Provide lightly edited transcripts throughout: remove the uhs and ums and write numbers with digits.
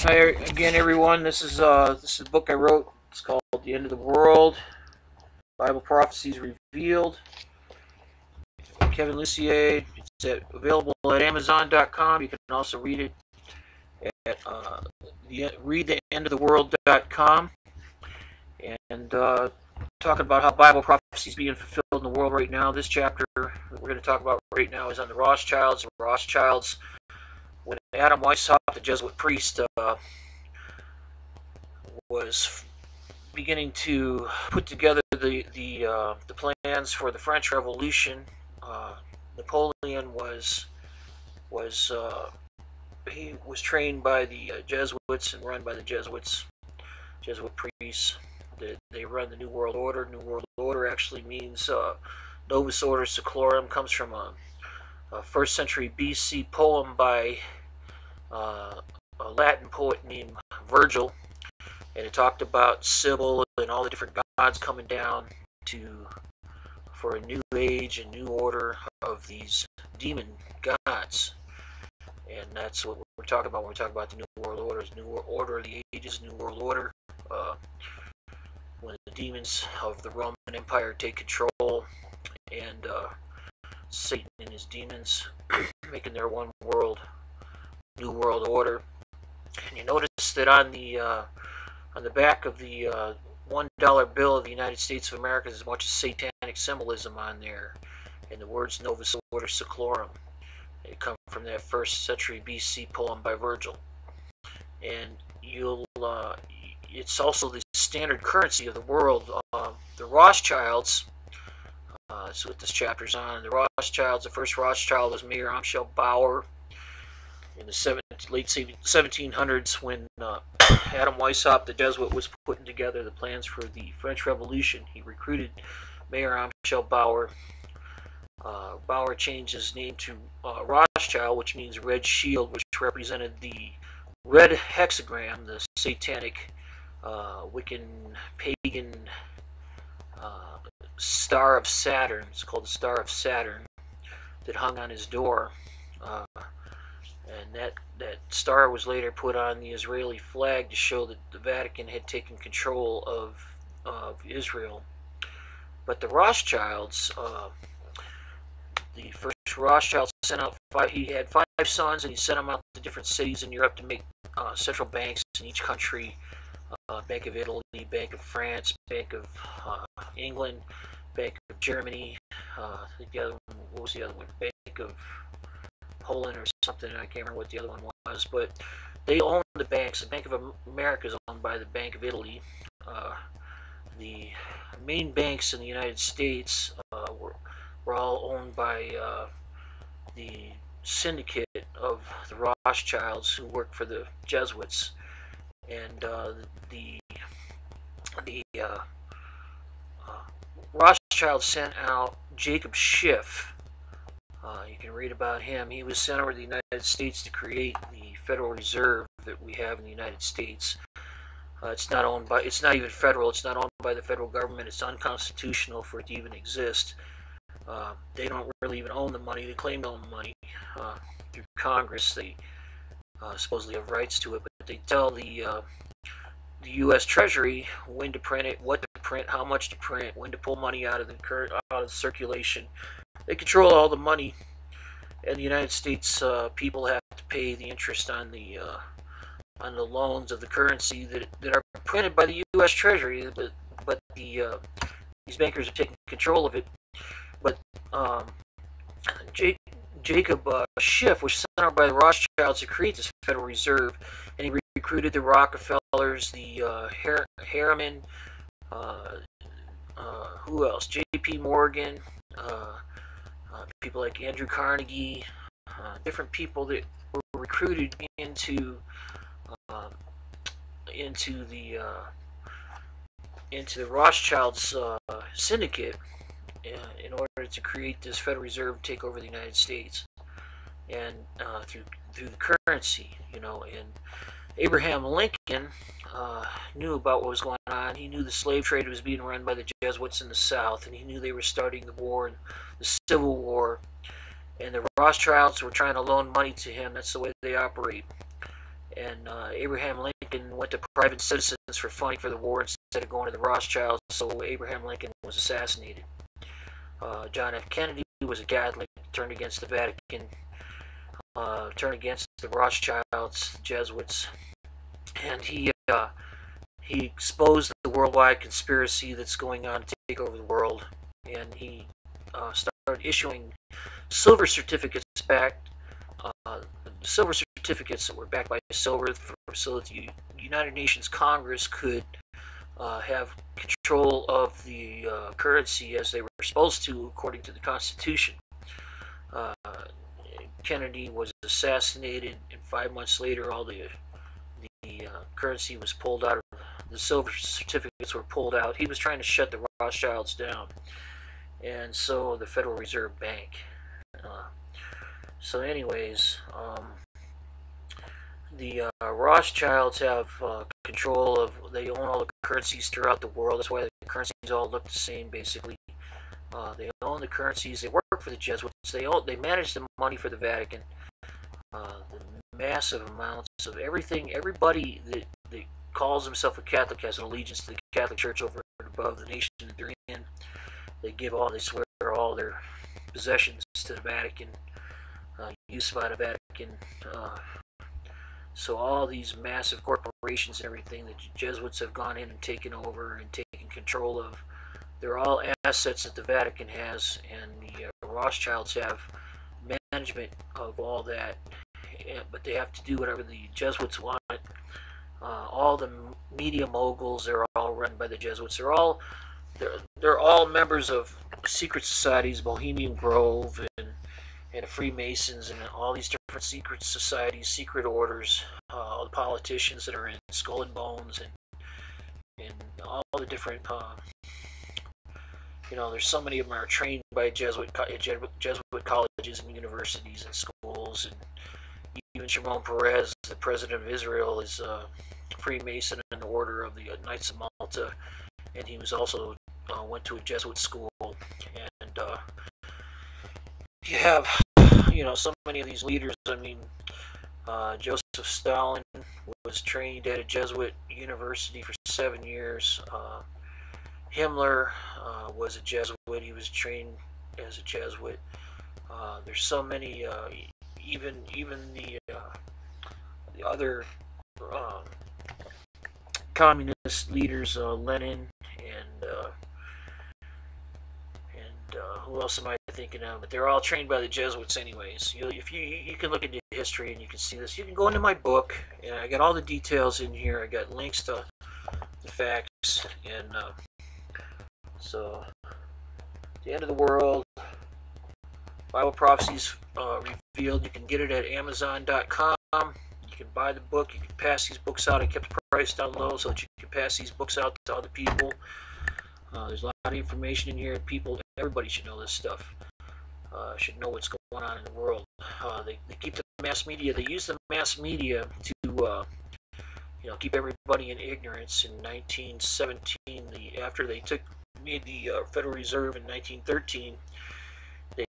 Hi again, everyone. This is a book I wrote. It's called "The End of the World: Bible Prophecies Revealed." Kevin Lucier. Available at Amazon.com. You can also read it at readtheendoftheworld.com. And talking about how Bible prophecy is being fulfilled in the world right now. This chapter that we're going to talk about right now is on the Rothschilds. The Rothschilds, when Adam Weishaupt, the Jesuit priest, was beginning to put together the plans for the French Revolution. Napoleon was he was trained by the Jesuits and run by the Jesuit priests. They run the New World Order. New World Order actually means Novus Ordo Seclorum. Comes from a first century BC poem by a Latin poet named Virgil, and it talked about Sybil and all the different gods coming down for a new age, a new order of these demon gods. And that's what we're talking about when we talk about the New World Order. New World Order of the Ages, New World Order. When the demons of the Roman Empire take control, and Satan and his demons making their one world, New World Order. And you notice that on the back of the $1 bill of the United States of America, there's a bunch of satanic symbolism on there, and the words Novus Ordo Seclorum. They come from that first century BC poem by Virgil. And it's also the standard currency of the world. The Rothschilds, that's what this chapter's on. The Rothschilds, the first Rothschild was Mayer Amschel Bauer in the late 1700s, when Adam Weishaupt, the Jesuit, was putting together the plans for the French Revolution. He recruited Mayer Amschel Bauer. Bauer changed his name to Rothschild, which means red shield, which represented the red hexagram, the satanic, Wiccan, pagan star of Saturn. It's called the Star of Saturn, that hung on his door. And that star was later put on the Israeli flag to show that the Vatican had taken control of Israel. But the Rothschilds, the first Rothschild sent out he had 5 sons, and he sent them out to different cities in Europe to make central banks in each country. Bank of Italy, Bank of France, Bank of England, Bank of Germany. The other one, what was the other one? Bank of Poland or something. I can't remember what the other one was, but they owned the banks. The Bank of America is owned by the Bank of Italy. The main banks in the United States were all owned by the syndicate of the Rothschilds, who worked for the Jesuits. And the Rothschild sent out Jacob Schiff. You can read about him. He was sent over to the United States to create the Federal Reserve that we have in the United States. It's not even federal. It's not owned by the federal government. It's unconstitutional for it to even exist. They don't really even own the money. They claim to own the money through Congress. They supposedly have rights to it, but they tell the U.S. Treasury when to print it, what to print, how much to print, when to pull money out of circulation. They control all the money, and the United States people have to pay the interest on the loans of the currency that are printed by the U.S. Treasury. But these bankers are taking control of it. But Jacob Schiff was sent out by the Rothschilds to create this Federal Reserve, and he recruited the Rockefellers, the Harriman, who else? J.P. Morgan, people like Andrew Carnegie, different people that were recruited into the Rothschilds syndicate in order to create this Federal Reserve, take over the United States, and through the currency, And Abraham Lincoln knew about what was going on. He knew the slave trade was being run by the Jesuits in the South, and he knew they were starting the war, the Civil War. And the Rothschilds were trying to loan money to him. That's the way they operate. and Abraham Lincoln went to private citizens for funding for the war instead of going to the Rothschilds, so Abraham Lincoln was assassinated. John F. Kennedy was a Catholic, turned against the Vatican, turned against the Rothschilds, the Jesuits, and he exposed the worldwide conspiracy that's going on to take over the world, and he started issuing silver certificates backed, silver certificates that were backed by silver, so that the United Nations Congress could have control of the currency as they were supposed to according to the Constitution. Uh, Kennedy was assassinated, and 5 months later, all the currency was pulled out of the silver certificates were pulled out. He was trying to shut the Rothschilds down, and so the Federal Reserve Bank. Uh, so, anyways, the Rothschilds have control of. They own all the currencies throughout the world. That's why the currencies all look the same, basically. They own the currencies. They work for the Jesuits. They manage the money for the Vatican. The massive amounts of everything. Everybody that calls himself a Catholic has an allegiance to the Catholic Church over and above the nation that they're in. They swear all their possessions to the Vatican, use by the Vatican. So all these massive corporations and everything that the Jesuits have gone in and taken over and taken control of, they're all assets that the Vatican has, and the Rothschilds have management of all that. But they have to do whatever the Jesuits want. All the media moguls, they're all run by the Jesuits. They're all members of secret societies, Bohemian Grove and the Freemasons, and all these different secret societies, secret orders. All the politicians that are in Skull and Bones, and all the different. There's so many of them are trained by Jesuit colleges and universities and schools, and even Shimon Peres, the president of Israel, is a Freemason in the Order of the Knights of Malta, and he was also went to a Jesuit school. And you have, so many of these leaders. I mean, Joseph Stalin was trained at a Jesuit university for 7 years. Himmler was a Jesuit. He was trained as a Jesuit. There's so many, even the other communist leaders, Lenin and who else am I thinking of? But they're all trained by the Jesuits, anyways. If you can look into history and you can see this. You can go into my book, and I got all the details in here. I got links to the facts, and so the end of the world, Bible prophecies revealed. You can get it at Amazon.com. You can buy the book. You can pass these books out. I kept the price down low so that you can pass these books out to other people. There's a lot of information in here. Everybody should know this stuff. Should know what's going on in the world. They keep the mass media. They use the mass media to keep everybody in ignorance. In 1917, after they made the Federal Reserve in 1913, they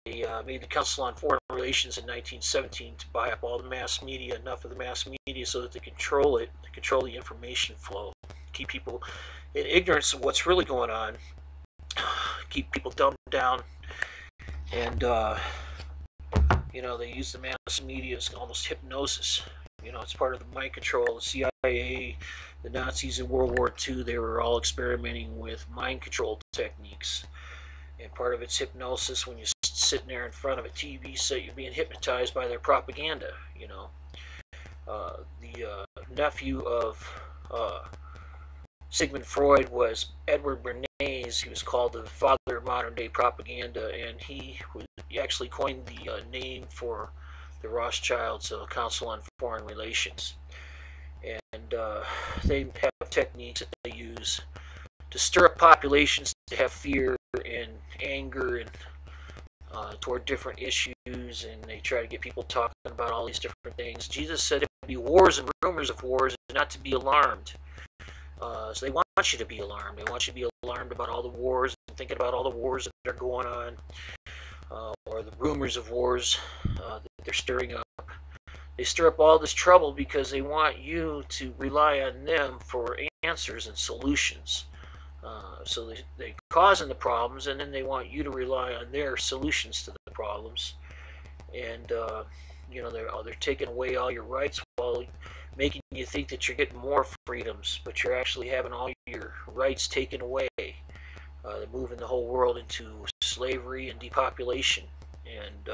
made the Council on Foreign Relations in 1917 to buy up all the mass media, enough of the mass media so that they control it, to control the information flow, keep people in ignorance of what's really going on, keep people dumbed down, and they use the mass media as almost hypnosis. It's part of the mind control. The CIA, the Nazis in World War II, they were all experimenting with mind control techniques. And part of it's hypnosis. When you're sitting there in front of a TV set, you're being hypnotized by their propaganda. The nephew of Sigmund Freud was Edward Bernays. He was called the father of modern day propaganda, and he actually coined the name for the Rothschilds, Council on Foreign Relations. And they have techniques that they use to stir up populations to have fear and anger and toward different issues, and they try to get people talking about all these different things. Jesus said there'd be wars and rumors of wars, and not to be alarmed. So they want you to be alarmed. They want you to be alarmed about all the wars and thinking about all the wars that are going on, or the rumors of wars that they're stirring up. they stir up all this trouble because they want you to rely on them for answers and solutions. So they causing the problems, and then they want you to rely on their solutions to the problems. And they're taking away all your rights while making you think that you're getting more freedoms, but you're actually having all your rights taken away. They're moving the whole world into slavery and depopulation. And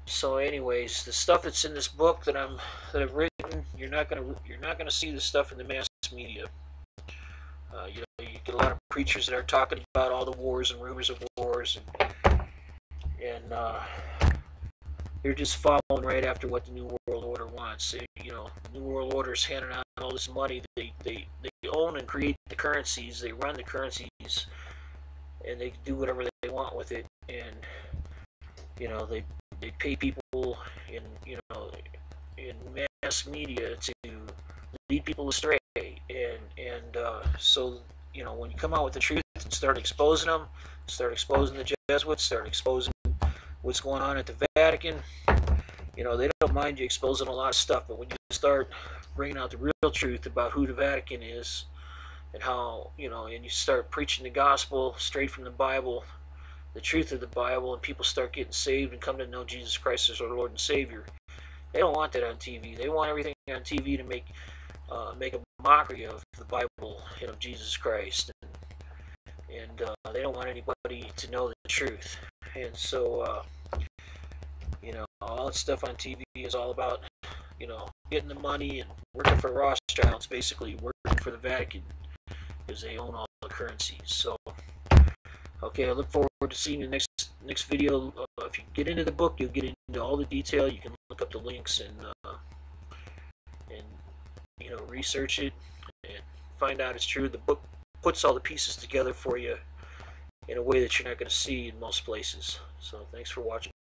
so, anyways, the stuff that's in this book that I've written, you're not gonna see the stuff in the mass media. You get a lot of preachers that are talking about all the wars and rumors of wars, and they're just following right after what the New World Order wants. The New World Order is handing out all this money. They own and create the currencies. They run the currencies, and they do whatever they want with it. And they pay people in in mass media to lead people astray. So when you come out with the truth and start exposing them, start exposing the Jesuits, start exposing what's going on at the Vatican, they don't mind you exposing a lot of stuff, but when you start bringing out the real truth about who the Vatican is and how, and you start preaching the gospel straight from the Bible, the truth of the Bible, and people start getting saved and come to know Jesus Christ as our Lord and Savior, they don't want that on TV. They want everything on TV to make a mockery of the Bible and of Jesus Christ, and they don't want anybody to know the truth. And so, all that stuff on TV is all about, getting the money and working for Rothschilds, basically working for the Vatican, because they own all the currencies. So, okay, I look forward to seeing you next video. If you get into the book, you'll get into all the detail. You can look up the links and research it and find out it's true. The book puts all the pieces together for you in a way that you're not going to see in most places. So, thanks for watching.